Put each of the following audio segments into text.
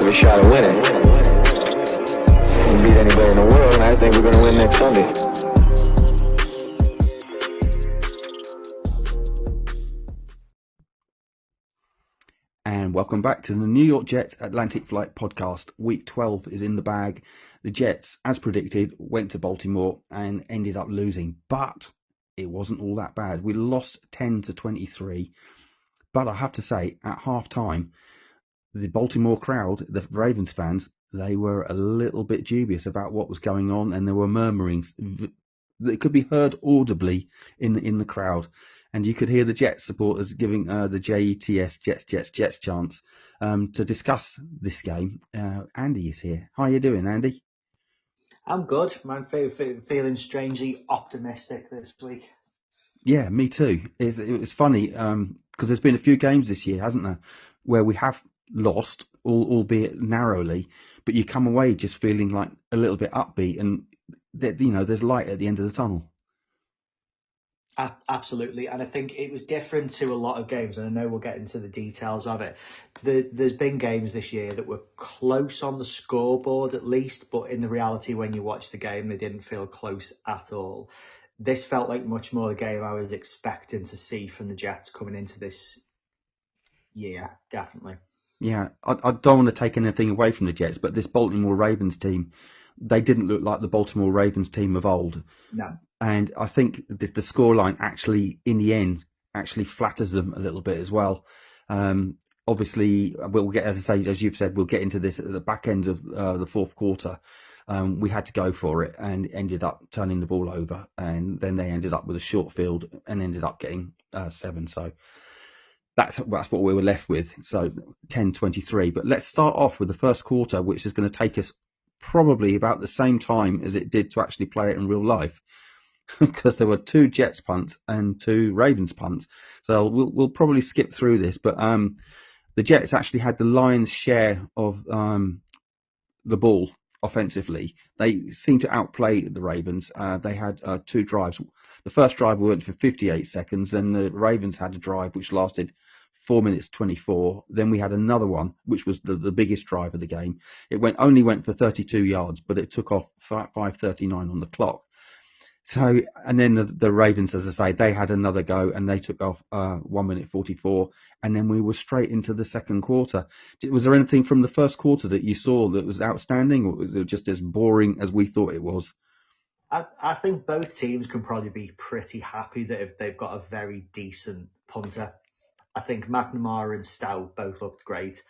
of a shot of winning. We can beat anybody in the world, and I think we're going to win next Sunday. And welcome back to the New York Jets Atlantic Flight podcast. Week 12 is in the bag. The Jets, as predicted, went to Baltimore and ended up losing, but it wasn't all that bad. We lost 10-23, but I have to say, at half-time, the Baltimore crowd, the Ravens fans, they were a little bit dubious about what was going on, and there were murmurings that could be heard audibly in the crowd. And you could hear the Jets supporters giving the JETS, Jets chants to discuss this game. Andy is here. How are you doing, Andy? I'm good. I'm feeling strangely optimistic this week. Yeah, me too. It was funny because there's been a few games this year, hasn't there, where we have lost, albeit narrowly, but you come away just feeling like a little bit upbeat and there's light at the end of the tunnel. Absolutely, and I think it was different to a lot of games, and I know we'll get into the details of it. There's been games this year that were close on the scoreboard at least, but in the reality when you watch the game, they didn't feel close at all. This felt like much more the game I was expecting to see from the Jets coming into this year, definitely. Yeah, I don't want to take anything away from the Jets, but this Baltimore Ravens team, they didn't look like the Baltimore Ravens team of old. No. And I think the scoreline actually, in the end, actually flatters them a little bit as well. Obviously, we'll get, as I say, as you've said, we'll get into this at the back end of the fourth quarter. We had to go for it and ended up turning the ball over. And then they ended up with a short field and ended up getting 7. So that's what we were left with. So 10-23. But let's start off with the first quarter, which is going to take us probably about the same time as it did to actually play it in real life. Because there were 2 Jets punts and 2 Ravens punts. So we'll probably skip through this, but the Jets actually had the lion's share of the ball offensively. They seemed to outplay the Ravens. They had 2 drives. The first drive went for 58 seconds, and the Ravens had a drive which lasted 4 minutes 24. Then we had another one, which was the biggest drive of the game. It only went for 32 yards, but it took off 5:39 on the clock. So, and then the Ravens, as I say, they had another go and they took off 1 minute 44, and then we were straight into the second quarter. Was there anything from the first quarter that you saw that was outstanding, or was it just as boring as we thought it was? I think both teams can probably be pretty happy that if they've got a very decent punter. I think McNamara and Stout both looked great.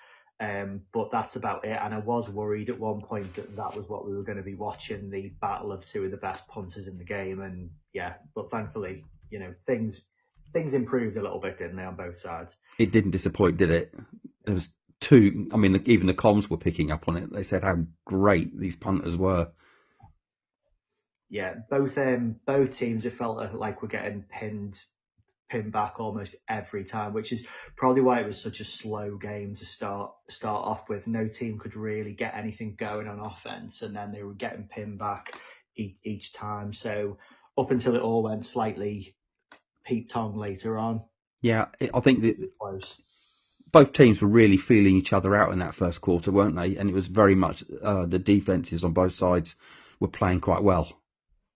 But that's about it. And I was worried at one point that was what we were going to be watching, the battle of 2 of the best punters in the game. And yeah, but thankfully, things improved a little bit, didn't they, on both sides? It didn't disappoint, did it? There was 2. I mean, even the comms were picking up on it. They said how great these punters were. Yeah, both teams, it felt like we're getting pinned back almost every time, which is probably why it was such a slow game to start off with. No team could really get anything going on offense, and then they were getting pinned back each time. So up until it all went slightly Pete Tong later on. Yeah, I think that both teams were really feeling each other out in that first quarter, weren't they? And it was very much the defenses on both sides were playing quite well.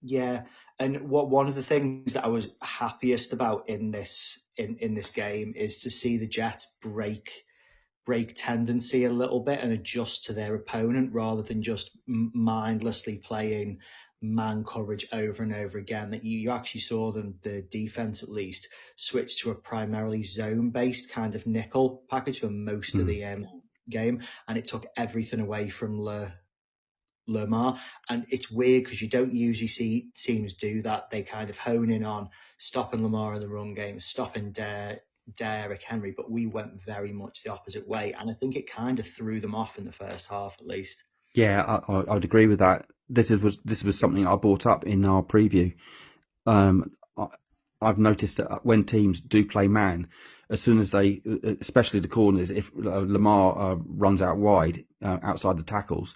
Yeah. And one of the things that I was happiest about in this game is to see the Jets break tendency a little bit and adjust to their opponent rather than just mindlessly playing man coverage over and over again. That you actually saw them, the defense at least, switch to a primarily zone-based kind of nickel package for most of the game, and it took everything away from Lamar. And it's weird because you don't usually see teams do that. They kind of hone in on stopping Lamar in the run game, stopping Derrick Henry, but we went very much the opposite way, and I think it kind of threw them off in the first half at least. Yeah, I would agree with that. This was something I brought up in our preview. I've noticed that when teams do play man, as soon as they, especially the corners, if Lamar runs out wide outside the tackles,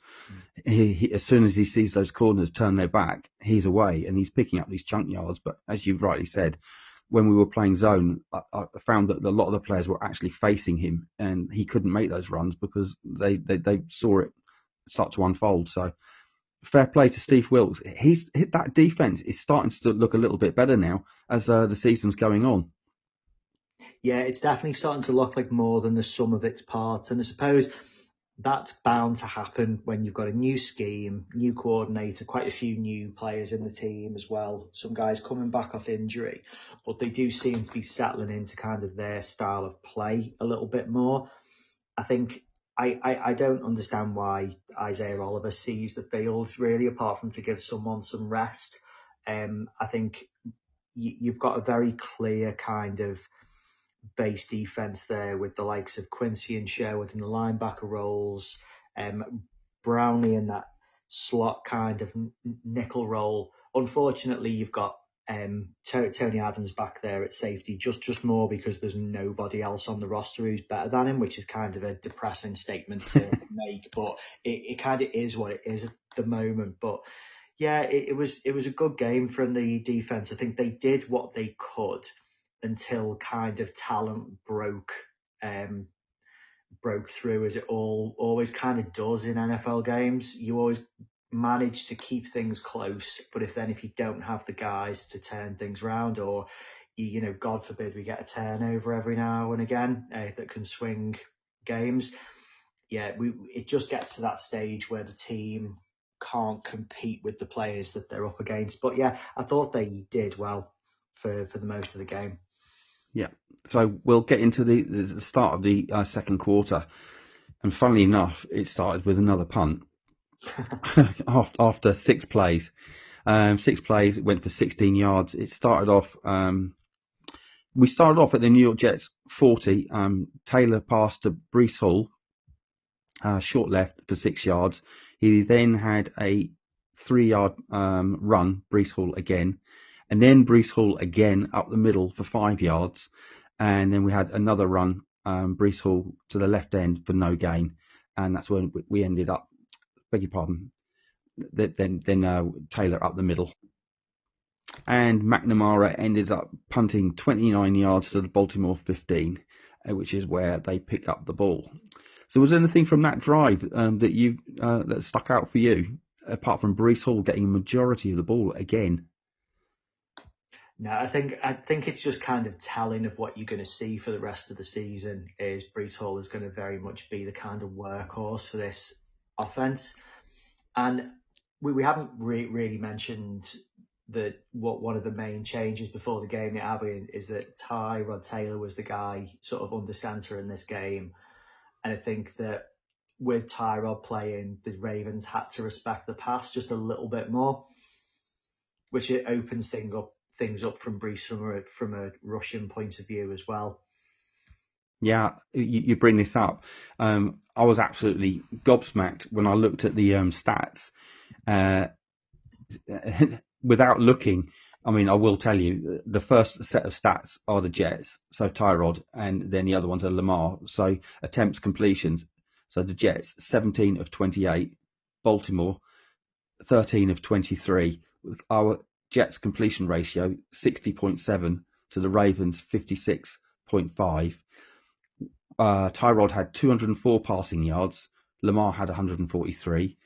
he as soon as he sees those corners turn their back, he's away and he's picking up these chunk yards. But as you've rightly said, when we were playing zone, I found that a lot of the players were actually facing him, and he couldn't make those runs because they saw it start to unfold. So fair play to Steve Wilks. He's hit that defense is starting to look a little bit better now as the season's going on. Yeah, it's definitely starting to look like more than the sum of its parts. And I suppose that's bound to happen when you've got a new scheme, new coordinator, quite a few new players in the team as well. Some guys coming back off injury, but they do seem to be settling into kind of their style of play a little bit more. I think I don't understand why Isaiah Oliver sees the field really, apart from to give someone some rest. I think you've got a very clear kind of base defense there with the likes of Quincy and Sherwood in the linebacker roles, Brownlee in that slot kind of nickel role. Unfortunately, you've got Tony Adams back there at safety, just more because there's nobody else on the roster who's better than him, which is kind of a depressing statement to make, but it kind of is what it is at the moment. But yeah, it was a good game from the defense. I think they did what they could until kind of talent broke through, as it always kind of does in NFL games. You always manage to keep things close, but if you don't have the guys to turn things around, or you know, God forbid we get a turnover every now and again that can swing games, yeah, it just gets to that stage where the team can't compete with the players that they're up against. But yeah, I thought they did well for the most of the game. Yeah, so we'll get into the start of the second quarter, and funnily enough, it started with another punt after 6 plays. 6 plays, it went for 16 yards. It started off. We started off at the New York Jets 40. Taylor passed to Breece Hall, short left for 6 yards. He then had a 3-yard run, Breece Hall again. And then Breece Hall again up the middle for 5 yards. And then we had another run, Breece Hall to the left end for no gain. And that's when we ended up, beg your pardon, then Taylor up the middle. And McNamara ended up punting 29 yards to the Baltimore 15, which is where they picked up the ball. So was there anything from that drive that stuck out for you, apart from Breece Hall getting a majority of the ball again? No, I think it's just kind of telling of what you're going to see for the rest of the season. Is Breece Hall is going to very much be the kind of workhorse for this offense, and we haven't really mentioned that what one of the main changes before the game at Aberdeen is that Tyrod Taylor was the guy sort of under center in this game, and I think that with Tyrod playing, the Ravens had to respect the pass just a little bit more, which it opens things up from Breece from a rushing point of view as well. Yeah, you bring this up. I was absolutely gobsmacked when I looked at the stats. Without looking, I mean, I will tell you, the first set of stats are the Jets, so Tyrod, and then the other ones are Lamar. So attempts, completions. So the Jets, 17 of 28, Baltimore, 13 of 23. Our Jets completion ratio 60.7 to the Ravens 56.5. Tyrod had 204 passing yards. Lamar had 143.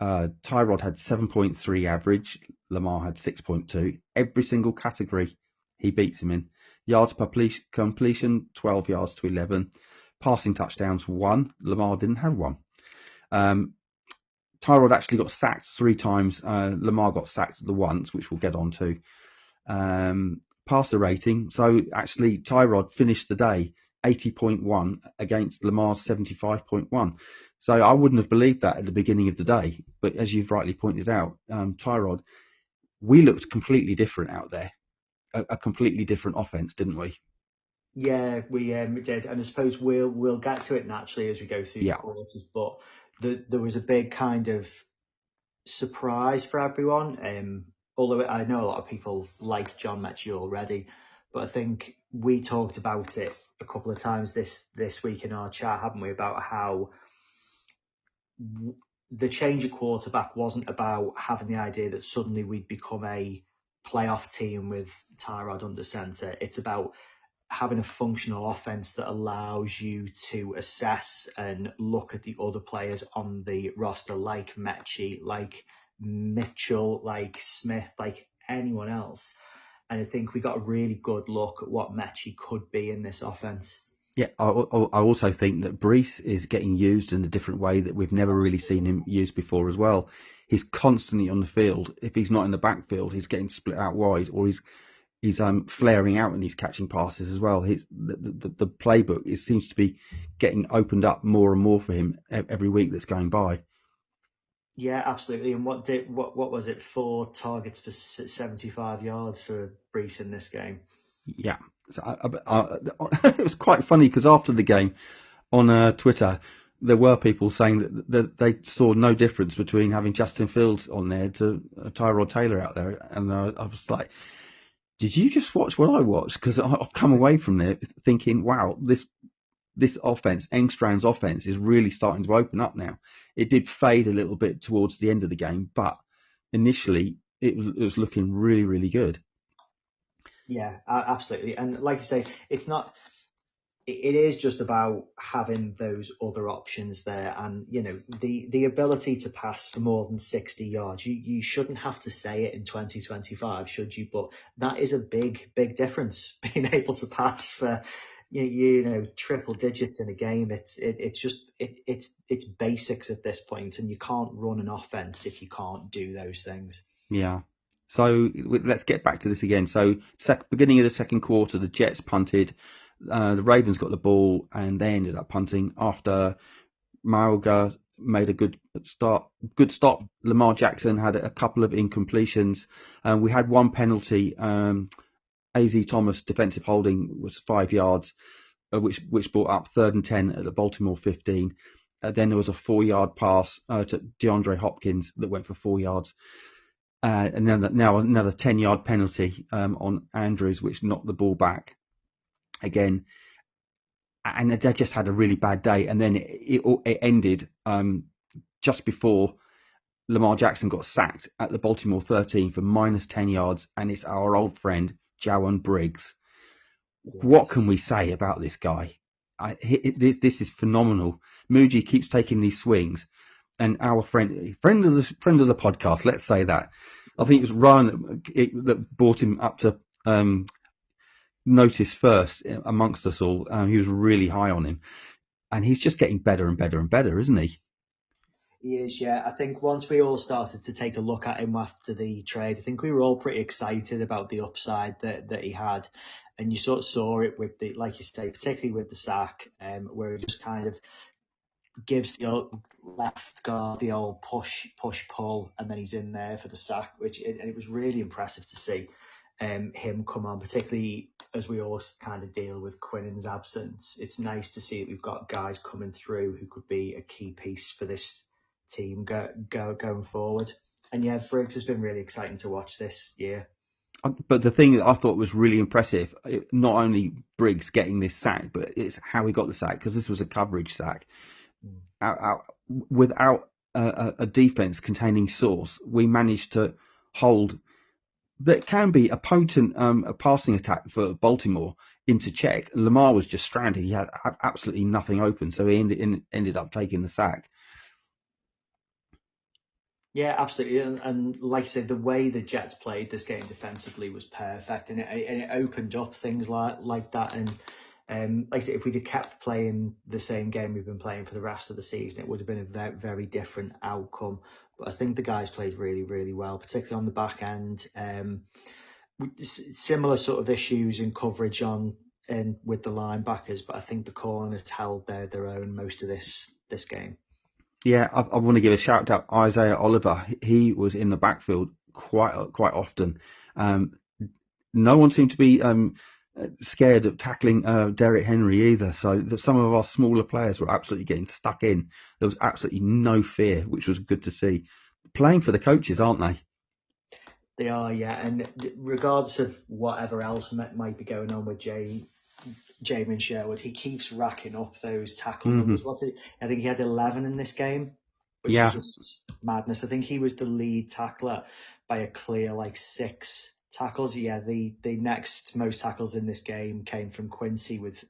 Tyrod had 7.3 average. Lamar had 6.2. Every single category he beats him in. Yards per completion 12 yards to 11. Passing touchdowns 1. Lamar didn't have 1. Tyrod actually got sacked 3 times. Lamar got sacked the once, which we'll get on to. Passer rating. So actually, Tyrod finished the day 80.1 against Lamar's 75.1. So I wouldn't have believed that at the beginning of the day. But as you've rightly pointed out, Tyrod, we looked completely different out there. A completely different offense, didn't we? Yeah, we did, and I suppose we'll get to it naturally as we go through the quarters. But there was a big kind of surprise for everyone. Although I know a lot of people like John Mechie already, but I think we talked about it a couple of times this week in our chat, haven't we? About how the change of quarterback wasn't about having the idea that suddenly we'd become a playoff team with Tyrod under centre. It's about having a functional offense that allows you to assess and look at the other players on the roster, like Mechie, like Mitchell, like Smith, like anyone else. And I think we got a really good look at what Mechie could be in this offense. Yeah, I also think that Brees is getting used in a different way that we've never really seen him used before as well. He's constantly on the field. If he's not in the backfield, he's getting split out wide, or he's flaring out and he's catching passes as well. The playbook, it seems to be getting opened up more and more for him every week that's going by. Yeah, absolutely. And what was it? 4 targets for 75 yards for Brees in this game. Yeah, so it was quite funny because after the game on Twitter, there were people saying that they saw no difference between having Justin Fields on there to Tyrod Taylor out there, and I was like, did you just watch what I watched? Because I've come away from there thinking, wow, this offense, Engstrand's offense, is really starting to open up now. It did fade a little bit towards the end of the game, but initially it was looking really, really good. Yeah, absolutely. And like you say, it's not. It is just about having those other options there, and the ability to pass for more than 60 yards. You shouldn't have to say it in 2025, should you? But that is a big difference. Being able to pass for triple digits in a game, it's basics at this point, and you can't run an offense if you can't do those things. Yeah. So let's get back to this again. So beginning of the second quarter, the Jets punted. The Ravens got the ball and they ended up punting after Mailga made a good stop. Lamar Jackson had a couple of incompletions. We had one penalty. A.Z. Thomas defensive holding was 5 yards, which brought up 3rd and 10 at the Baltimore 15. Then there was a 4-yard pass to DeAndre Hopkins that went for 4 yards. And then now another 10-yard penalty on Andrews, which knocked the ball back again. And they just had a really bad day. And then it ended just before Lamar Jackson got sacked at the Baltimore 13 for minus 10 yards. And it's our old friend, Jawan Briggs. Yes. What can we say about this guy? This is phenomenal. Muji keeps taking these swings. And our friend of the podcast, let's say that. I think it was Ryan that brought him up to notice first amongst us all. He was really high on him, and he's just getting better and better and better, isn't he? He is, yeah. I think once we all started to take a look at him after the trade, I think we were all pretty excited about the upside that he had, and you sort of saw it with the, like you say, particularly with the sack, where he just kind of gives the old left guard the old push pull, and then he's in there for the sack, and it was really impressive to see him come on, particularly as we all kind of deal with Quinnen's absence. It's nice to see that we've got guys coming through who could be a key piece for this team going forward. And yeah, Briggs has been really exciting to watch this year. But the thing that I thought was really impressive, not only Briggs getting this sack, but it's how he got the sack, because this was a coverage sack. Without a defense containing Sauce, we managed to hold that can be a potent a passing attack for Baltimore into check. Lamar was just stranded. He had absolutely nothing open, so he ended up taking the sack. Yeah, absolutely. And like I said, the way the Jets played this game defensively was perfect, and it opened up things like that. And like I said, if we'd have kept playing the same game we've been playing for the rest of the season, it would have been a very, very different outcome. But I think the guys played really, really well, particularly on the back end. Similar sort of issues in coverage with the linebackers, but I think the corners held their own most of this game. Yeah, I want to give a shout out to Isaiah Oliver. He was in the backfield quite often. No one seemed to be scared of tackling Derrick Henry either. So some of our smaller players were absolutely getting stuck in. There was absolutely no fear, which was good to see. Playing for the coaches, aren't they? They are, yeah. And regardless of whatever else might be going on with Jamin Sherwood, he keeps racking up those tackle numbers. I think he had 11 in this game, which is just madness. I think he was the lead tackler by a clear 6 Tackles, yeah. The next most tackles in this game came from Quincy with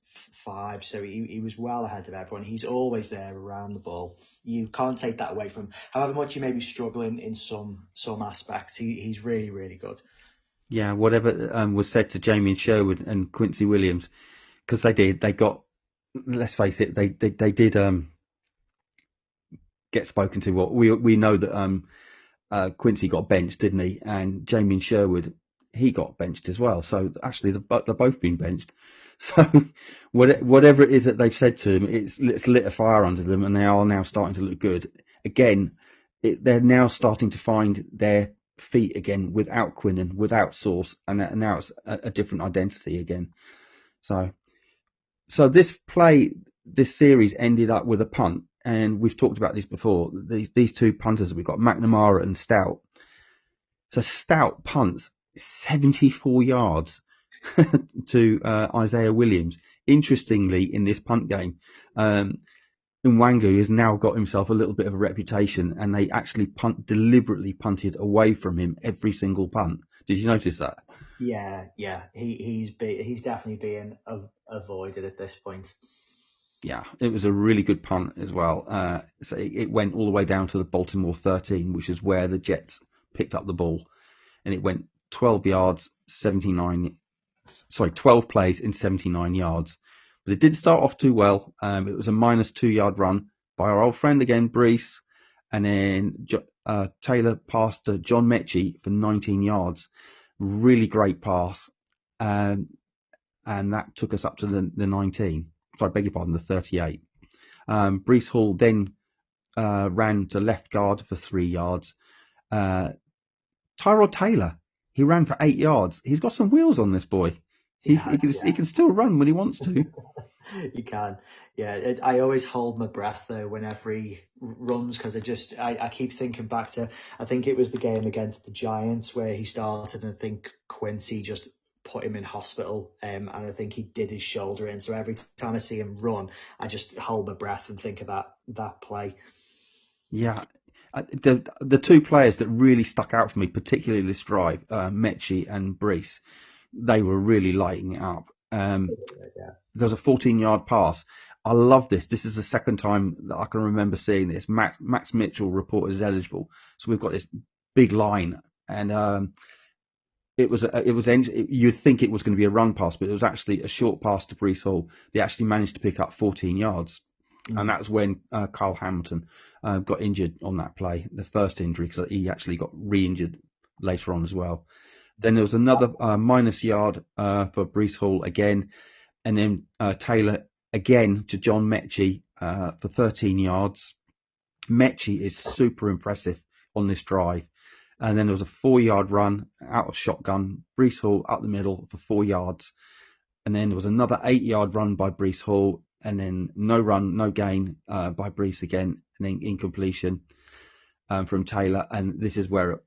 5, so he was well ahead of everyone. He's always there around the ball. You can't take that away from him. However much he may be struggling in some aspects, he's really, really good. Yeah, whatever was said to Jamie Sherwood and Quincy Williams, because they got, let's face it, they did get spoken to. What we know that Quincy got benched, didn't he? And Jamie Sherwood, he got benched as well. So actually, they've both been benched. So whatever it is that they've said to him, it's lit a fire under them, and they are now starting to look good again. They're now starting to find their feet again without Quinnen, without Source, and now it's a different identity again. So this series ended up with a punt, and we've talked about this before. These two punters we've got, McNamara and Stout. So Stout punts 74 yards to Isaiah Williams. Interestingly, in this punt game, Nwangu has now got himself a little bit of a reputation, and they actually deliberately punted away from him every single punt. Did you notice that? Yeah. He's definitely being avoided at this point. Yeah, it was a really good punt as well. So it went all the way down to the Baltimore 13, which is where the Jets picked up the ball, and it went 12 plays in 79 yards. But it didn't start off too well. It was a -2 yard run by our old friend again, Brees, and then Taylor passed to John Mechie for 19 yards. Really great pass, and that took us up to the 19. Sorry, I beg your pardon, the 38. Brees Hall then ran to left guard for 3 yards. Tyrod Taylor, he ran for 8 yards. He's got some wheels on this boy. He can still run when he wants to. He can. Yeah, I always hold my breath though whenever he runs, because I keep thinking back to, I think it was the game against the Giants where he started, and I think Quincy just put him in hospital, and I think he did his shoulder in. So every time I see him run, I just hold my breath and think of that play. Yeah. The two players that really stuck out for me, particularly this drive, Mechie and Brees, they were really lighting it up. There was a 14-yard pass. I love this. This is the second time that I can remember seeing this. Max Mitchell reported as eligible, so we've got this big line, and you'd think it was going to be a run pass, but it was actually a short pass to Brees Hall. They actually managed to pick up 14 yards, and that's when Kyle Hamilton got injured on that play, the first injury, because he actually got re-injured later on as well. Then there was another -yard for Brees Hall again, and then Taylor again to John Mechie for 13 yards. Mechie is super impressive on this drive. And then there was a 4-yard run out of shotgun, Brees Hall up the middle for 4 yards. And then there was another 8-yard run by Brees Hall, and then no run, no gain by Brees again, and then incompletion from Taylor. And this is where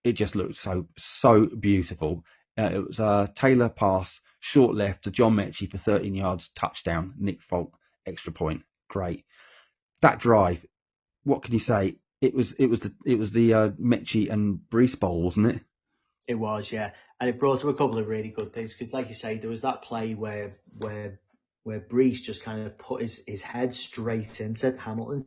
it just looked so beautiful. It was a Taylor pass, short left to John Mechie for 13 yards, touchdown, Nick Folk, extra point. Great. That drive, what can you say? It was the Mechie and Brees Bowl, wasn't it? It was, yeah. And it brought up a couple of really good things, because like you say, there was that play where Brees just kind of put his head straight into Hamilton.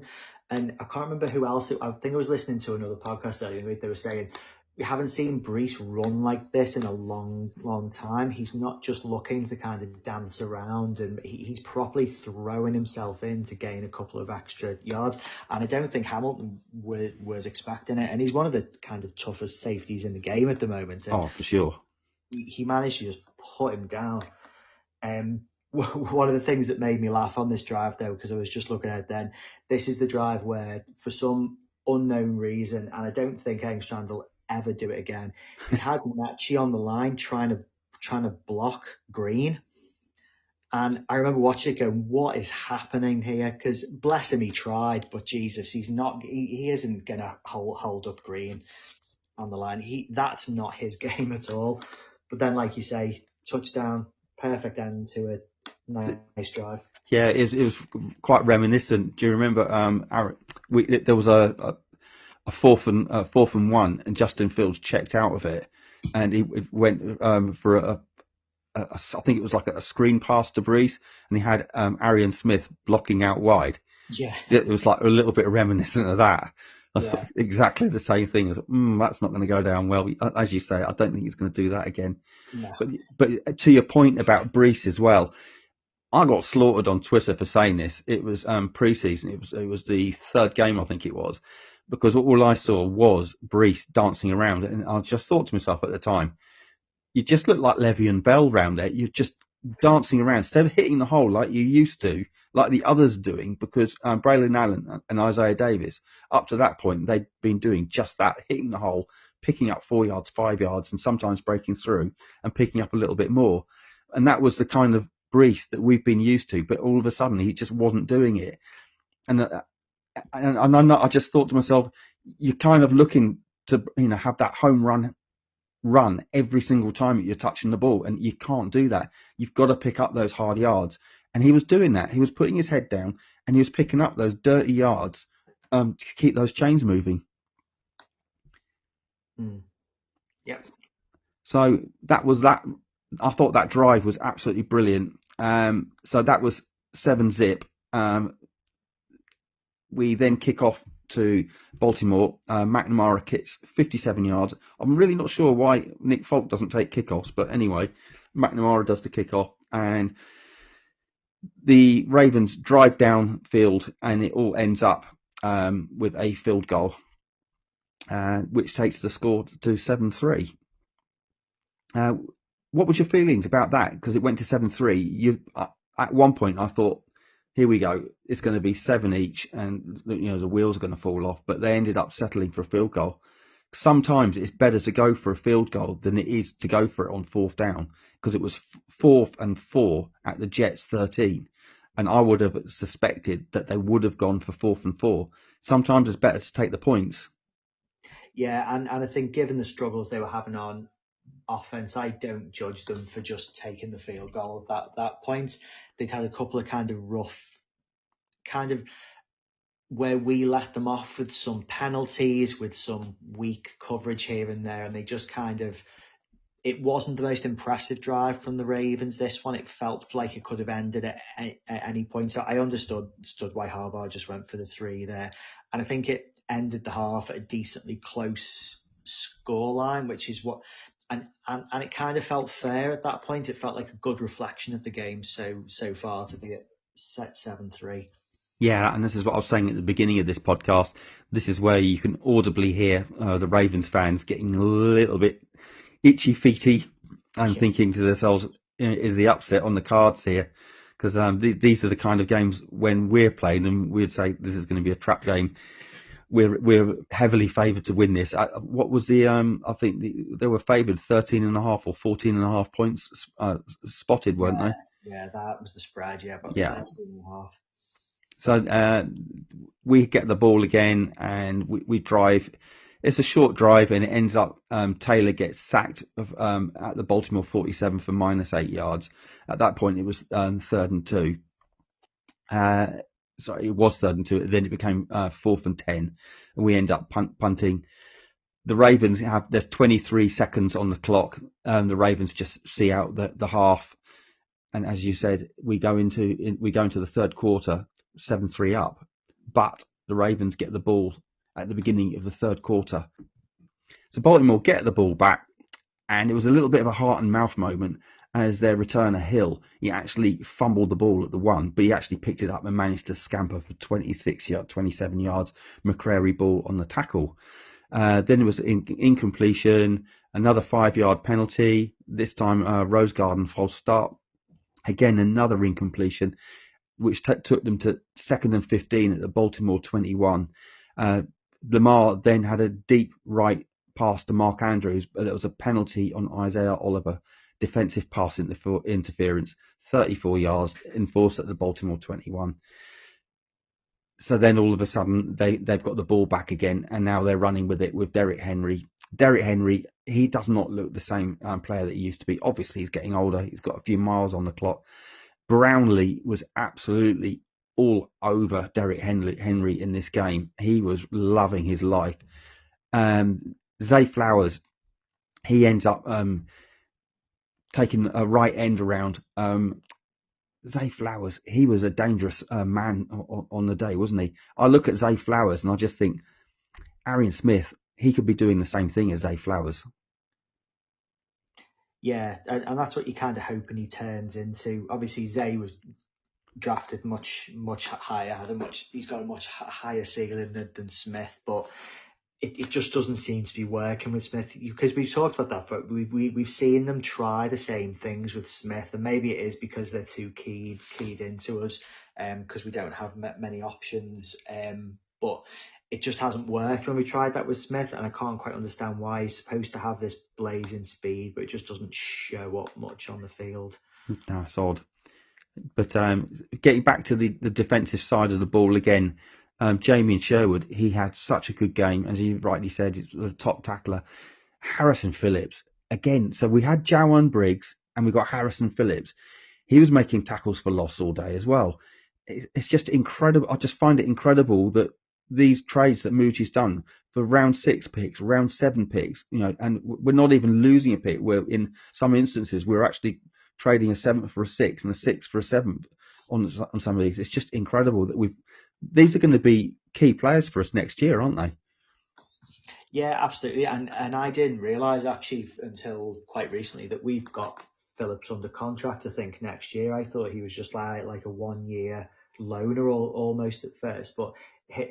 And I can't remember who else. I think I was listening to another podcast earlier. They were saying, we haven't seen Brees run like this in a long, long time. He's not just looking to kind of dance around, and he's properly throwing himself in to gain a couple of extra yards. And I don't think Hamilton was expecting it. And he's one of the kind of toughest safeties in the game at the moment. And for sure. He managed to just put him down. One of the things that made me laugh on this drive, though, because I was just looking at it then, this is the drive where, for some unknown reason, and I don't think Engstrand will ever do it again, he had Mechie on the line trying to block Green. And I remember watching it going, what is happening here? Because bless him, he tried, but Jesus, he isn't going to hold up Green on the line. That's not his game at all. But then, like you say, touchdown, perfect end to a nice drive. Yeah, it was quite reminiscent. Do you remember, there was a fourth and 1, and Justin Fields checked out of it, and he went for I think it was like a screen pass to Brees, and he had Arian Smith blocking out wide. Yeah, It was like a little bit reminiscent of that. yeah, Exactly the same thing. That's not going to go down well. As you say, I don't think he's going to do that again. no, But to your point about Brees as well, I got slaughtered on Twitter for saying this. It was pre-season. It was the third game, I think it was, because all I saw was Brees dancing around, and I just thought to myself at the time, you just look like Le'Veon Bell round there. You're just dancing around instead of hitting the hole like you used to, like the others doing, because Braylon Allen and Isaiah Davis, up to that point, they'd been doing just that, hitting the hole, picking up 4 yards, 5 yards, and sometimes breaking through and picking up a little bit more. And that was the kind of Brees that we've been used to, but all of a sudden he just wasn't doing it. And I just thought to myself, you're kind of looking to have that home run every single time that you're touching the ball, and you can't do that. You've got to pick up those hard yards, and he was doing that. He was putting his head down and he was picking up those dirty yards to keep those chains moving. Yep. So that was that. I thought that drive was absolutely brilliant. So that was 7-zip. We then kick off to Baltimore. McNamara kicks 57 yards. I'm really not sure why Nick Folk doesn't take kickoffs, but anyway, McNamara does the kickoff, and the Ravens drive downfield, and it all ends up with a field goal, which takes the score to 7-3. What was your feelings about that? Because it went to 7-3. At one point I thought, here we go, it's going to be 7 each, and the wheels are going to fall off. But they ended up settling for a field goal. Sometimes it's better to go for a field goal than it is to go for it on fourth down, because it was 4th and 4 at the Jets 13, and I would have suspected that they would have gone for 4th and 4. Sometimes it's better to take the points. Yeah, and I think given the struggles they were having on offense, I don't judge them for just taking the field goal at that point. They'd had a couple of kind of rough, where we let them off with some penalties, with some weak coverage here and there, and they just it wasn't the most impressive drive from the Ravens. This one, it felt like it could have ended at any point. So I understood why Harbaugh just went for the 3 there, and I think it ended the half at a decently close scoreline, which is what. And it kind of felt fair at that point. It felt like a good reflection of the game so far to be at set 7-3. Yeah, and this is what I was saying at the beginning of this podcast. This is where you can audibly hear the Ravens fans getting a little bit itchy-feety and thinking to themselves, is the upset on the cards here? Because these are the kind of games when we're playing them, we'd say this is going to be a trap game. We're heavily favoured to win this. What was the? I think they were favoured 13.5 or 14.5 points spotted, weren't they? Yeah, that was the spread. Yeah, about 13.5. So we get the ball again, and we drive. It's a short drive, and it ends up Taylor gets sacked at the Baltimore 47 for -8 yards. At that point, it was 3rd and 2. Sorry, it was 3rd and 2. Then it became 4th and 10, and we end up punting. The Ravens there's 23 seconds on the clock. The Ravens just see out the half, and as you said, we go into the third quarter 7-3 up, but the Ravens get the ball at the beginning of the third quarter. So Baltimore get the ball back, and it was a little bit of a heart and mouth moment. As their returner Hill, he actually fumbled the ball at the 1, but he actually picked it up and managed to scamper for 27 yards. McCrary ball on the tackle. Then it was incompletion, another 5-yard penalty. This time Rose Garden false start. Again, another incompletion, which took them to 2nd and 15 at the Baltimore 21. Lamar then had a deep right pass to Mark Andrews, but there was a penalty on Isaiah Oliver. Defensive pass interference, 34 yards enforced at the Baltimore 21. So then all of a sudden they've got the ball back again, and now they're running with it with Derrick Henry. Derrick Henry, he does not look the same player that he used to be. Obviously, he's getting older. He's got a few miles on the clock. Brownlee was absolutely all over Derrick Henry in this game. He was loving his life. Zay Flowers, he ends up taking a right end around. Zay Flowers, he was a dangerous man on the day, wasn't he? I look at Zay Flowers and I just think Arian Smith, he could be doing the same thing as Zay Flowers. Yeah, and that's what you're kind of hoping he turns into. Obviously, Zay was drafted much higher, he's got a much higher ceiling than Smith, but it just doesn't seem to be working with Smith, because we've talked about that, but we've seen them try the same things with Smith, and maybe it is because they're too keyed into us, because we don't have many options, but it just hasn't worked when we tried that with Smith, and I can't quite understand why. He's supposed to have this blazing speed, but it just doesn't show up much on the field. No, it's odd. But getting back to the defensive side of the ball again, Jamie Sherwood, he had such a good game, as you rightly said, he's the top tackler. Harrison Phillips, again, so we had Jawan Briggs and we got Harrison Phillips. He was making tackles for loss all day as well. It's just incredible. I just find it incredible that these trades that Mootie's done for round 6 picks, round 7 picks, and we're not even losing a pick. Where in some instances we're actually trading a 7th for a 6th and a 6th for a 7th on some of these. It's just incredible that these are going to be key players for us next year, aren't they? Yeah, absolutely. And I didn't realise actually until quite recently that we've got Phillips under contract, I think, next year. I thought he was just like a 1-year loaner almost at first, but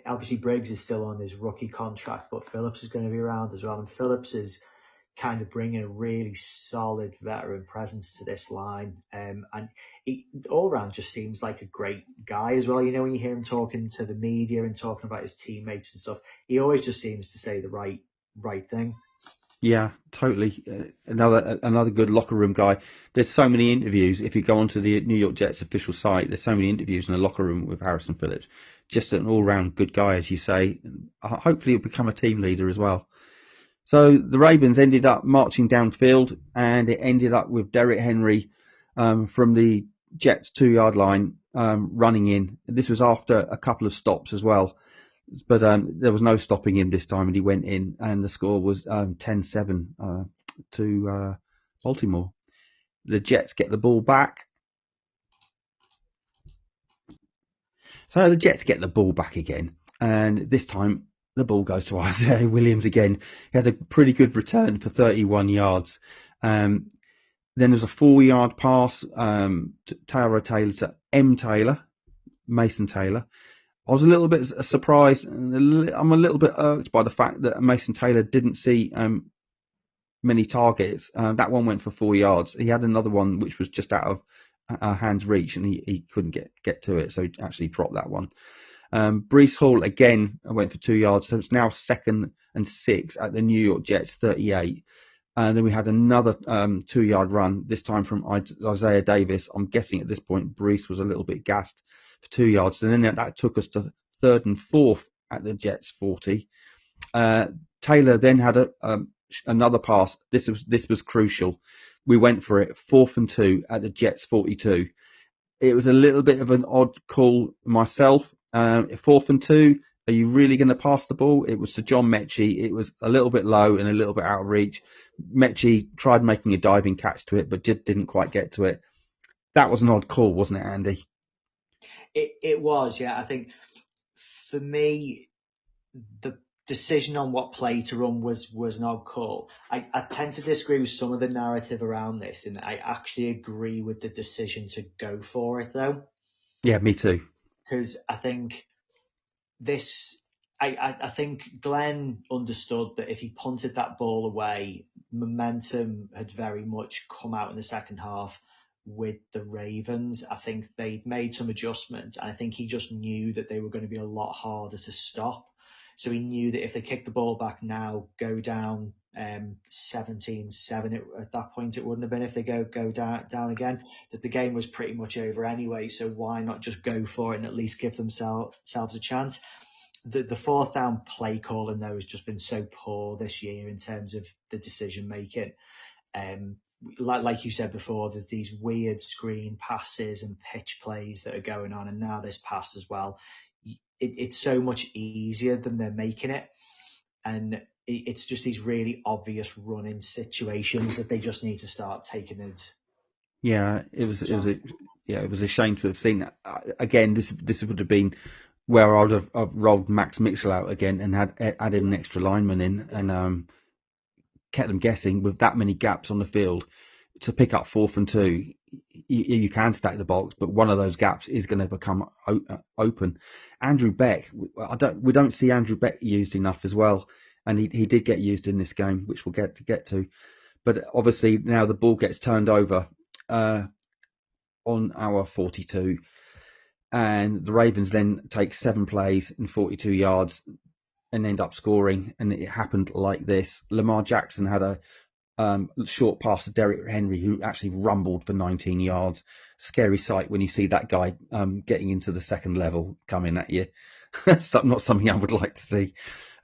obviously Briggs is still on his rookie contract, but Phillips is going to be around as well. And Phillips is kind of bringing a really solid veteran presence to this line. And he all around just seems like a great guy as well. When you hear him talking to the media and talking about his teammates and stuff, he always just seems to say the right thing. Yeah, totally. Another good locker room guy. There's so many interviews. If you go onto the New York Jets official site, there's so many interviews in the locker room with Harrison Phillips. Just an all-round good guy, as you say. Hopefully he'll become a team leader as well. So the Ravens ended up marching downfield, and it ended up with Derrick Henry from the Jets 2-yard line running in. This was after a couple of stops as well. But there was no stopping him this time, and he went in, and the score was 10-7 to Baltimore. The Jets get the ball back. So the Jets get the ball back again, and this time the ball goes to Isaiah Williams again. He had a pretty good return for 31 yards. Then there's a 4-yard pass to Tyrod Taylor to Mason Taylor. I was a little bit surprised, and I'm a little bit irked by the fact that Mason Taylor didn't see many targets. That one went for 4 yards. He had another one which was just out of hand's reach, and he couldn't get to it, so he actually dropped that one. Breece Hall again went for 2 yards, so it's now 2nd and 6 at the New York Jets 38. And then we had another 2-yard run, this time from Isaiah Davis. I'm guessing at this point Breece was a little bit gassed for 2 yards. And then that took us to 3rd and 4th at the Jets 40. Taylor then had another pass. This was crucial. We went for it, 4th and 2 at the Jets 42. It was a little bit of an odd call myself. 4th and 2. Are you really going to pass the ball? It was to John Mechie. It was a little bit low and a little bit out of reach. Mechie tried making a diving catch to it, but just didn't quite get to it. That was an odd call, wasn't it, Andy? It was, yeah. I think for me, the decision on what play to run was an odd call. I tend to disagree with some of the narrative around this, and I actually agree with the decision to go for it, though. Yeah, me too. Because I think I think Glenn understood that if he punted that ball away, momentum had very much come out in the second half with the Ravens. I think they'd made some adjustments, and I think he just knew that they were going to be a lot harder to stop. So he knew that if they kicked the ball back now, go down 17-7, at that point it wouldn't have been, if they go down again, that the game was pretty much over anyway. So why not just go for it and at least give themselves a chance? The 4th down play calling, though, has just been so poor this year in terms of the decision making. Like you said before, there's these weird screen passes and pitch plays that are going on, and now this pass as well. It's so much easier than they're making it. And it's just these really obvious running situations that they just need to start taking it. Yeah, it was a shame to have seen that. Again, this would have been where I've rolled Max Mitchell out again and had added an extra lineman in and kept them guessing with that many gaps on the field to pick up 4th and 2. You can stack the box, but one of those gaps is going to become open. Andrew Beck, we don't see Andrew Beck used enough as well, and he did get used in this game, which we'll get to. But obviously now the ball gets turned over on our 42, and the Ravens then take 7 plays and 42 yards and end up scoring. And it happened like this: Lamar Jackson had a short pass to Derrick Henry, who actually rumbled for 19 yards. Scary sight when you see that guy getting into the second level coming at you. Not something I would like to see.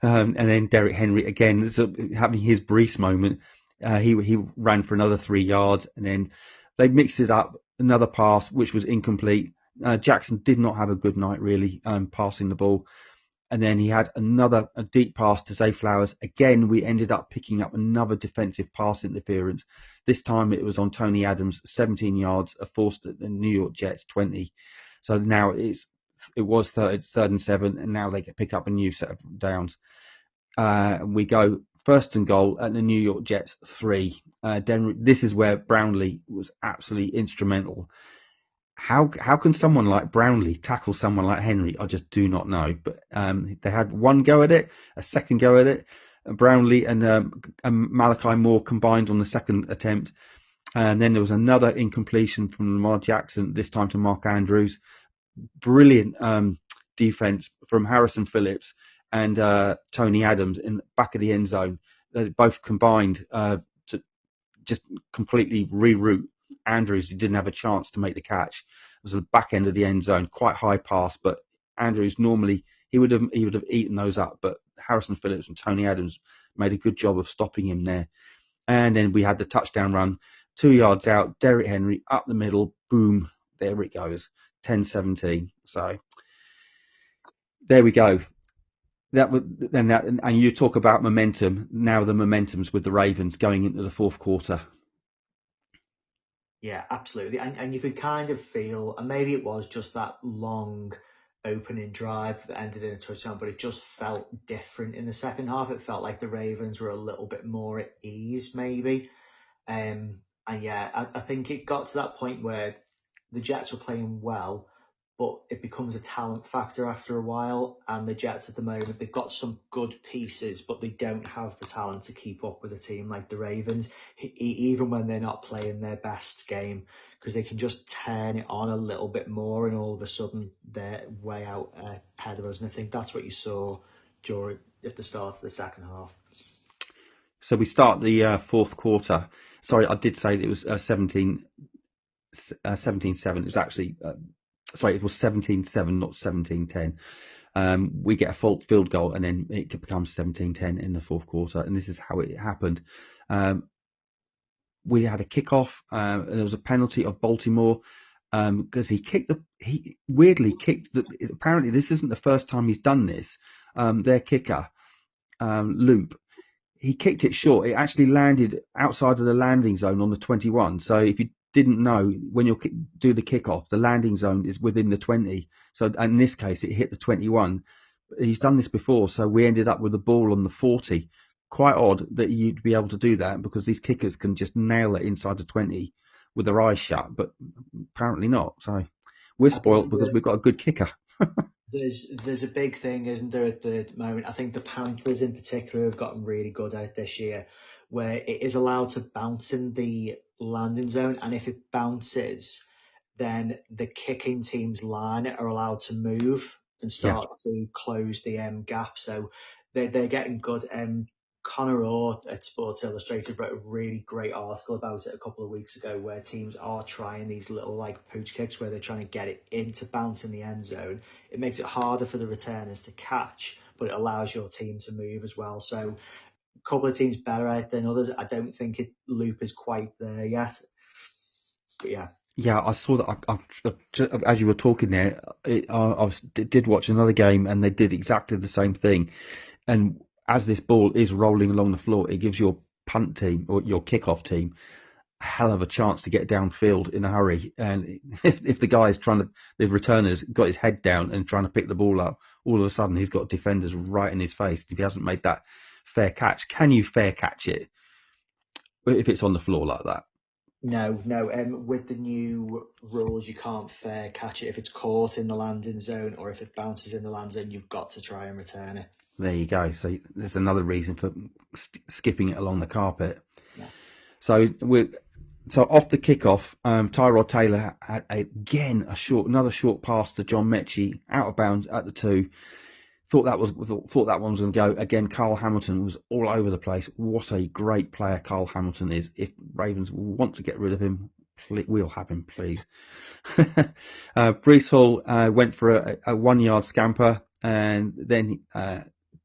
And then Derrick Henry again, having his Brees moment. He ran for another 3 yards, and then they mixed it up. Another pass which was incomplete. Jackson did not have a good night really passing the ball. And then he had a deep pass to Zay Flowers. Again, we ended up picking up another defensive pass interference. This time it was on Tony Adams, 17 yards, a forced at the New York Jets 20. So now it was third and 7, and now they can pick up a new set of downs. We go 1st and goal at the New York Jets 3. This is where Brownlee was absolutely instrumental. How can someone like Brownlee tackle someone like Henry? I just do not know. But they had one go at it, a second go at it. Brownlee and Malachi Moore combined on the second attempt. And then there was another incompletion from Lamar Jackson, this time to Mark Andrews. Brilliant defense from Harrison Phillips and Tony Adams in the back of the end zone. They both combined to just completely reroute Andrews, who didn't have a chance to make the catch. It was at the back end of the end zone, quite high pass, but Andrews normally he would have eaten those up, but Harrison Phillips and Tony Adams made a good job of stopping him there. And then we had the touchdown run, 2 yards out, Derrick Henry up the middle, boom, there it goes, 10-17. So there we go. And you talk about momentum. Now the momentum's with the Ravens going into the 4th quarter. Yeah, absolutely. And you could kind of feel, and maybe it was just that long opening drive that ended in a touchdown, but it just felt different in the second half. It felt like the Ravens were a little bit more at ease, maybe. And yeah, I think it got to that point where the Jets were playing well, but it becomes a talent factor after a while. And the Jets at the moment, they've got some good pieces, but they don't have the talent to keep up with a team like the Ravens, even when they're not playing their best game, because they can just turn it on a little bit more and all of a sudden they're way out ahead of us. And I think that's what you saw at the start of the second half. So we start the 4th quarter. Sorry, I did say that it was 17-7. It was actually... it was 17-7, not 17-10. We get a fault field goal, and then it becomes 17-10 in the 4th quarter, and this is how it happened. We had a kickoff, and there was a penalty of Baltimore because he weirdly kicked. Apparently, this isn't the first time he's done this. Their kicker, Loop, he kicked it short. It actually landed outside of the landing zone on the 21. So if you didn't know, when you do the kickoff, the landing zone is within the 20. So in this case, it hit the 21. He's done this before, so we ended up with the ball on the 40. Quite odd that you'd be able to do that, because these kickers can just nail it inside the 20 with their eyes shut, but apparently not. So we're spoiled because we've got a good kicker. There's a big thing, isn't there, at the moment? I think the Panthers in particular have gotten really good at it this year, where it is allowed to bounce in the landing zone, and if it bounces, then the kicking team's line are allowed to move and start to close the gap. So they're getting good. Connor Orr at Sports Illustrated wrote a really great article about it a couple of weeks ago, where teams are trying these little like pooch kicks where they're trying to get it in to bounce in the end zone. It makes it harder for the returners to catch, but it allows your team to move as well. So a couple of teams better at it than others. I don't think Loop is quite there yet. But yeah. Yeah, I saw that. As you were talking there, I did watch another game, and they did exactly the same thing. And as this ball is rolling along the floor, it gives your punt team or your kickoff team a hell of a chance to get downfield in a hurry. And if the guy is the returner's got his head down and trying to pick the ball up, all of a sudden he's got defenders right in his face. If he hasn't made that fair catch, can you fair catch it if it's on the floor like that? No. With the new rules, you can't fair catch it if it's caught in the landing zone or if it bounces in the landing zone. You've got to try and return it. There you go. So there's another reason for skipping it along the carpet. Yeah. So off the kickoff, Tyrod Taylor had another short pass to John Mechie out of bounds at the 2. Thought that one was going to go again. Carl Hamilton was all over the place. What a great player Carl Hamilton is. If Ravens want to get rid of him, we'll have him, please. Breece Hall went for a 1-yard scamper, and then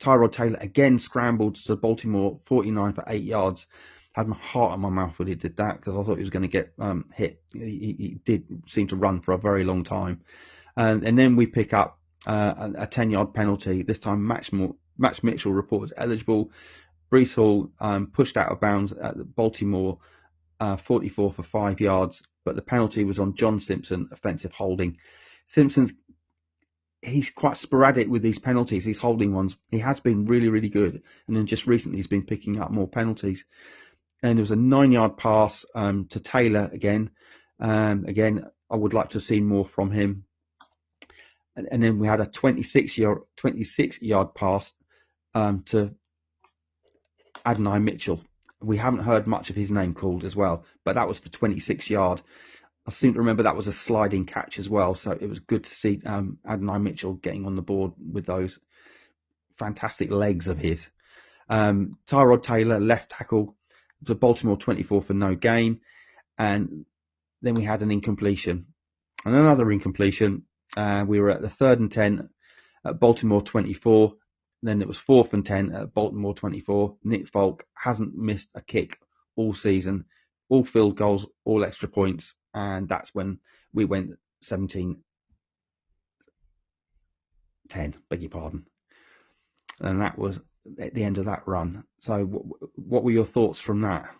Tyrod Taylor again scrambled to Baltimore 49 for 8 yards. Had my heart in my mouth when he did that because I thought he was going to get hit. He did seem to run for a very long time, and then we pick up a 10-yard penalty. This time Max Mitchell reported eligible. Breece Hall pushed out of bounds at the Baltimore 44 for 5 yards, but the penalty was on John Simpson, offensive holding. Simpson's he's quite sporadic with these penalties, these holding ones. He has been really, really good, and then just recently he's been picking up more penalties. And there was a 9-yard pass to Taylor again. Again, I would like to have seen more from him. And then we had a 26-yard pass to Adonai Mitchell. We haven't heard much of his name called as well, but that was for 26 yard. I seem to remember that was a sliding catch as well, so it was good to see Adonai Mitchell getting on the board with those fantastic legs of his. Tyrod Taylor, left tackle, to Baltimore 24 for no gain, and then we had an incompletion. And another incompletion. We were at the 3rd and 10 at Baltimore 24. Then it was 4th and 10 at Baltimore 24. Nick Folk hasn't missed a kick all season, all field goals, all extra points, and that's when we went 17-10. Beg your pardon. And that was at the end of that run. So, what were your thoughts from that?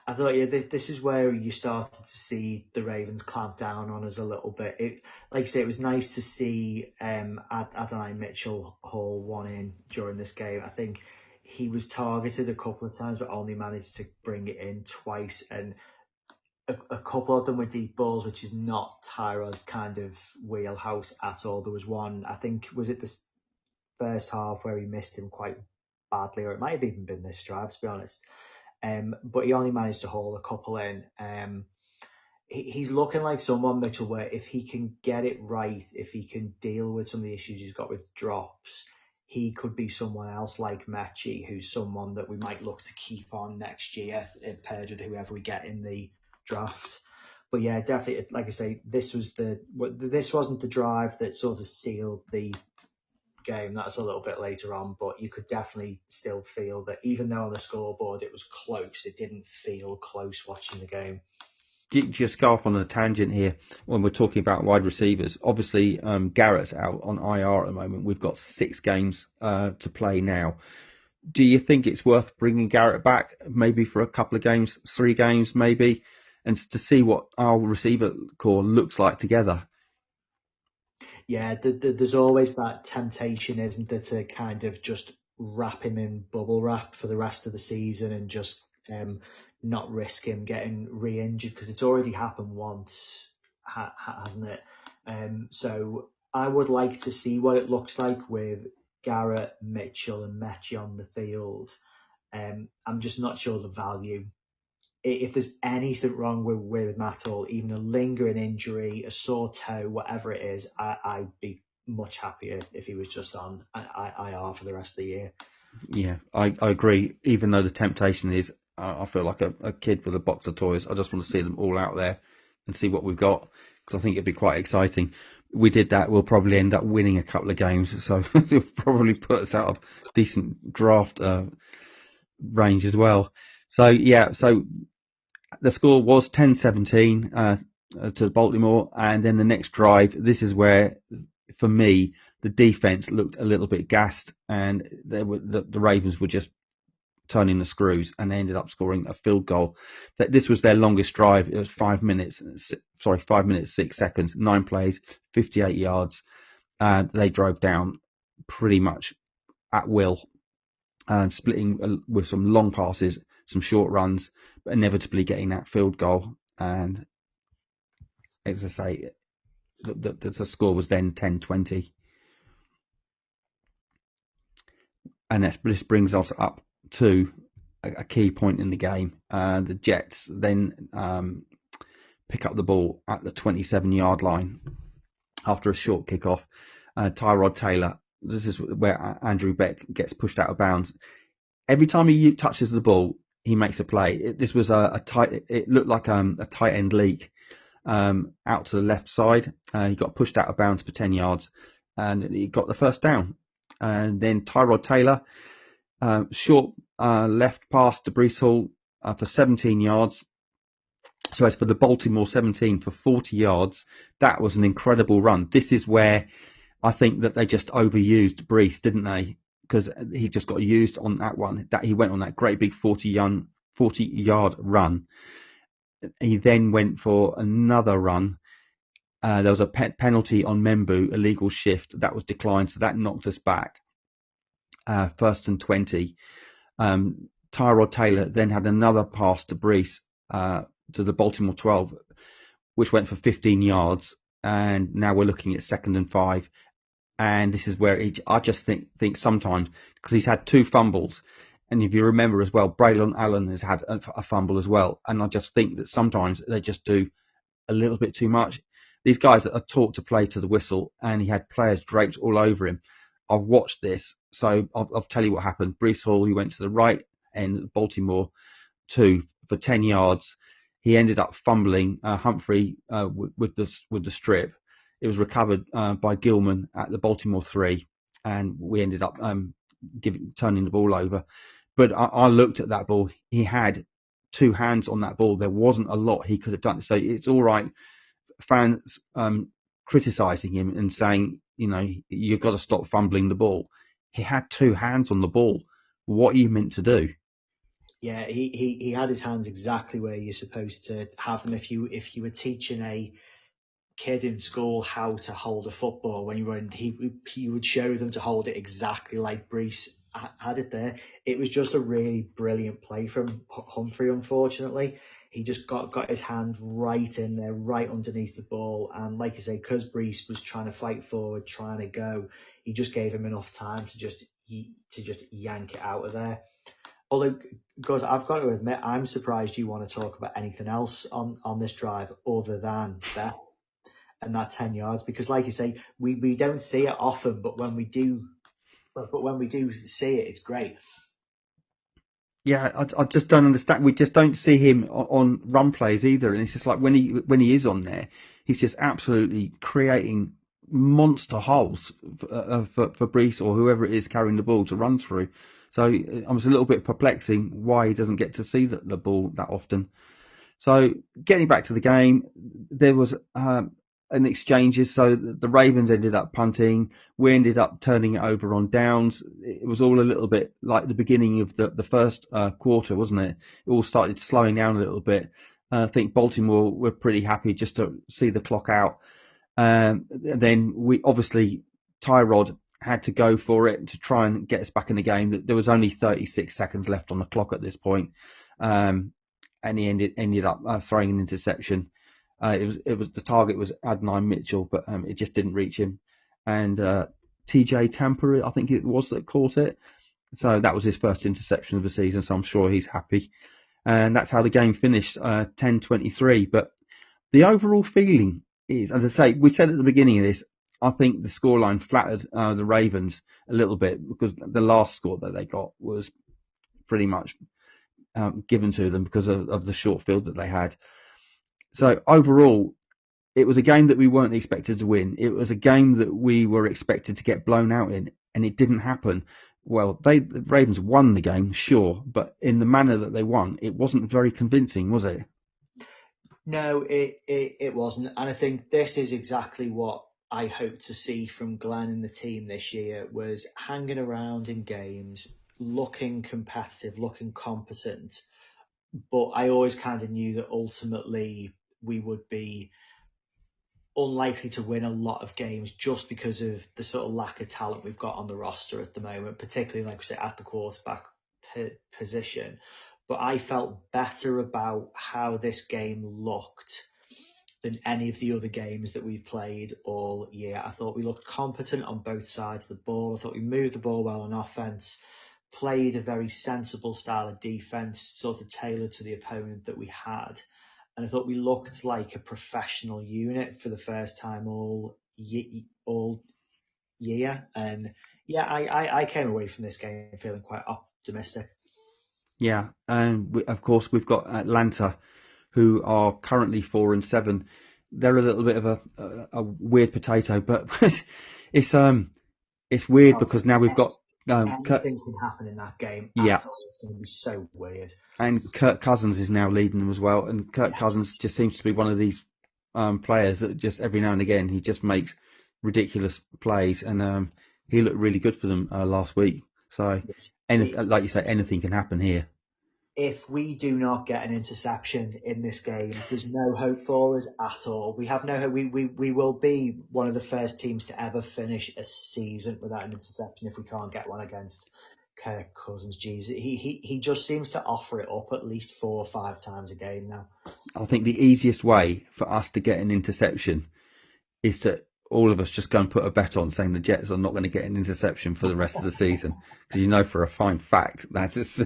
I thought, yeah, this is where you started to see the Ravens clamp down on us a little bit. Like I say, it was nice to see Adonai Mitchell haul one in during this game. I think he was targeted a couple of times, but only managed to bring it in twice. And a couple of them were deep balls, which is not Tyrod's kind of wheelhouse at all. There was one, I think, was it this first half where he missed him quite badly, or it might have even been this drive, to be honest. But he only managed to haul a couple in. He's looking like someone, Mitchell, where if he can get it right, if he can deal with some of the issues he's got with drops, he could be someone else like Mechie, who's someone that we might look to keep on next year, paired with whoever we get in the draft. But yeah, definitely, like I say, this wasn't the drive that sort of sealed the game. That's a little bit later on, but you could definitely still feel that even though on the scoreboard it was close, it didn't feel close watching the game. Just go off on a tangent here when we're talking about wide receivers. Obviously, Garrett's out on IR at the moment. We've got 6 games to play now. Do you think it's worth bringing Garrett back, maybe for a couple of games, 3 games maybe, and to see what our receiver core looks like together? Yeah, there's always that temptation, isn't there, to kind of just wrap him in bubble wrap for the rest of the season and just not risk him getting re-injured, because it's already happened once, hasn't it? So I would like to see what it looks like with Garrett, Mitchell and Mechie on the field. I'm just not sure the value. If there's anything wrong with Matt Hall, even a lingering injury, a sore toe, whatever it is, I'd be much happier if he was just on IR for the rest of the year. Yeah, I agree. Even though the temptation is, I feel like a kid with a box of toys. I just want to see them all out there and see what we've got, because I think it'd be quite exciting. We did that, we'll probably end up winning a couple of games, so it'll probably put us out of decent draft range as well. So yeah, so the score was 10-17 to Baltimore, and then the next drive, this is where, for me, the defense looked a little bit gassed, and the Ravens were just turning the screws, and they ended up scoring a field goal. This was their longest drive. It was 5 minutes 6 seconds, 9 plays, 58 yards. They drove down pretty much at will, splitting with some long passes, some short runs, but inevitably getting that field goal. And as I say, the score was then 10-20. And this brings us up to a key point in the game. The Jets then pick up the ball at the 27-yard line after a short kickoff. Tyrod Taylor, this is where Andrew Beck gets pushed out of bounds. Every time he touches the ball, he makes a play. This was it looked like a tight end leak out to the left side. He got pushed out of bounds for 10 yards, and he got the first down. And then Tyrod Taylor, short left pass to Breece Hall for 17 yards. So as for the Baltimore 17 for 40 yards, that was an incredible run. This is where I think that they just overused Breece, didn't they? Because he just got used on that one. That he went on that great big 40-yard run. He then went for another run. There was a penalty on Membu, illegal shift, that was declined, so that knocked us back. 1st and 20. Tyrod Taylor then had another pass to Breece, to the Baltimore 12, which went for 15 yards. And now we're looking at 2nd and 5. And this is where I just think sometimes, because he's had 2 fumbles, and if you remember as well, Braylon Allen has had a fumble as well. And I just think that sometimes they just do a little bit too much. These guys are taught to play to the whistle, and he had players draped all over him. I've watched this, so I'll tell you what happened. Breece Hall, he went to the right end of Baltimore 2 for 10 yards. He ended up fumbling Humphrey with the strip. It was recovered by Gilman at the Baltimore 3, and we ended up turning the ball over. But I looked at that ball. He had 2 hands on that ball. There wasn't a lot he could have done. So it's all right, fans criticizing him and saying, you've got to stop fumbling the ball. He had 2 hands on the ball. What are you meant to do? Yeah, he had his hands exactly where you're supposed to have them. If you were teaching a kid in school how to hold a football when you were in, he would show them to hold it exactly like Breece had it there. It was just a really brilliant play from Humphrey. Unfortunately, he just got his hand right in there, right underneath the ball, and like I say, because Breece was trying to fight forward, trying to go, he just gave him enough time to just yank it out of there. Although, guys, I've got to admit, I'm surprised you want to talk about anything else on this drive other than that and that 10 yards, because like you say, we don't see it often, but when we do see it, it's great. Yeah, I just don't understand. We just don't see him on run plays either, and it's just like when he is on there, he's just absolutely creating monster holes for Breece or whoever it is carrying the ball to run through. So it was a little bit perplexing why he doesn't get to see the ball that often. So getting back to the game, there was an exchanges. So the Ravens ended up punting. We ended up turning it over on downs. It was all a little bit like the beginning of the first quarter, wasn't it? It all started slowing down a little bit. I think Baltimore were pretty happy just to see the clock out. Then we obviously Tyrod had to go for it to try and get us back in the game. There was only 36 seconds left on the clock at this point, and he ended up throwing an interception. It was the target was Adonai Mitchell, but it just didn't reach him. And TJ Tampa, I think it was, that caught it. So that was his first interception of the season. So I'm sure he's happy. And that's how the game finished, 10-23. But the overall feeling is, as I say, we said at the beginning of this, I think the scoreline flattered the Ravens a little bit, because the last score that they got was pretty much given to them because of the short field that they had. So overall, it was a game that we weren't expected to win. It was a game that we were expected to get blown out in, and it didn't happen. Well, the Ravens won the game, sure, but in the manner that they won, it wasn't very convincing, was it? No, it wasn't. And I think this is exactly what I hoped to see from Glenn and the team this year was hanging around in games, looking competitive, looking competent. But I always kind of knew that ultimately we would be unlikely to win a lot of games just because of the sort of lack of talent we've got on the roster at the moment, particularly, like we say, at the quarterback position. But I felt better about how this game looked than any of the other games that we've played all year. I thought we looked competent on both sides of the ball. I thought we moved the ball well on offense, played a very sensible style of defense, sort of tailored to the opponent that we had. And I thought we looked like a professional unit for the first time all year. And yeah, I came away from this game feeling quite optimistic. Yeah, and of course we've got Atlanta, who are currently 4-7. They're a little bit of a weird potato, but it's weird because now we've got anything can happen in that game. Yeah, it's going to be so weird. And Kirk Cousins is now leading them as well, and Kirk Cousins just seems to be one of these players that just every now and again he just makes ridiculous plays, and he looked really good for them last week. So, like you say, anything can happen here. If we do not get an interception in this game, there's no hope for us at all. We have no hope. We will be one of the first teams to ever finish a season without an interception if we can't get one against Kirk Cousins. Jeez, he just seems to offer it up at least 4 or 5 times a game now. I think the easiest way for us to get an interception is to all of us just go and put a bet on saying the Jets are not going to get an interception for the rest of the season, because you know for a fine fact that's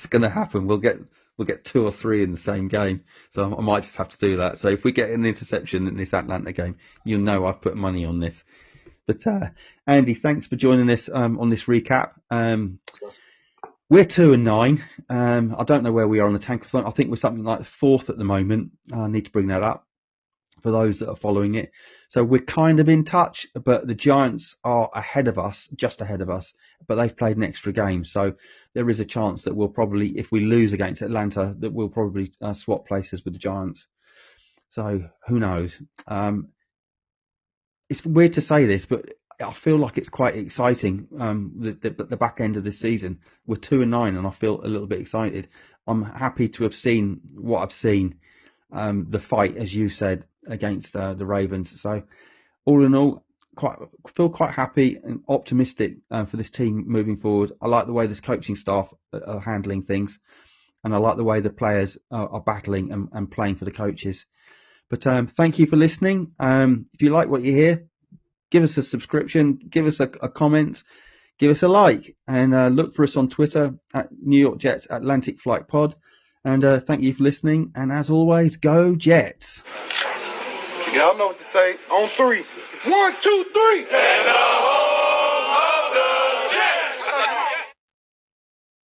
going to happen. We'll get 2 or 3 in the same game, so I might just have to do that. So if we get an interception in this Atlanta game, you'll know I've put money on this. But Andy, thanks for joining us on this recap. We're 2-9. I don't know where we are on the Tankathon. I think we're something like 4th at the moment. I need to bring that up for those that are following it. So we're kind of in touch, but the Giants are ahead of us, just ahead of us, but they've played an extra game. So there is a chance that we'll probably, if we lose against Atlanta, that we'll probably swap places with the Giants. So who knows? It's weird to say this, but I feel like it's quite exciting. The back end of this season, we're 2-9, and I feel a little bit excited. I'm happy to have seen what I've seen. The fight, as you said, against the Ravens. So all in all, feel quite happy and optimistic for this team moving forward. I like the way this coaching staff are handling things, and I like the way the players are battling and playing for the coaches. But thank you for listening. If you like what you hear, give us a subscription, give us a comment, give us a like, and look for us on Twitter at New York Jets Atlantic Flight Pod. And thank you for listening. And as always, go Jets. Y'all know what to say. On 3. 1, 2, 3.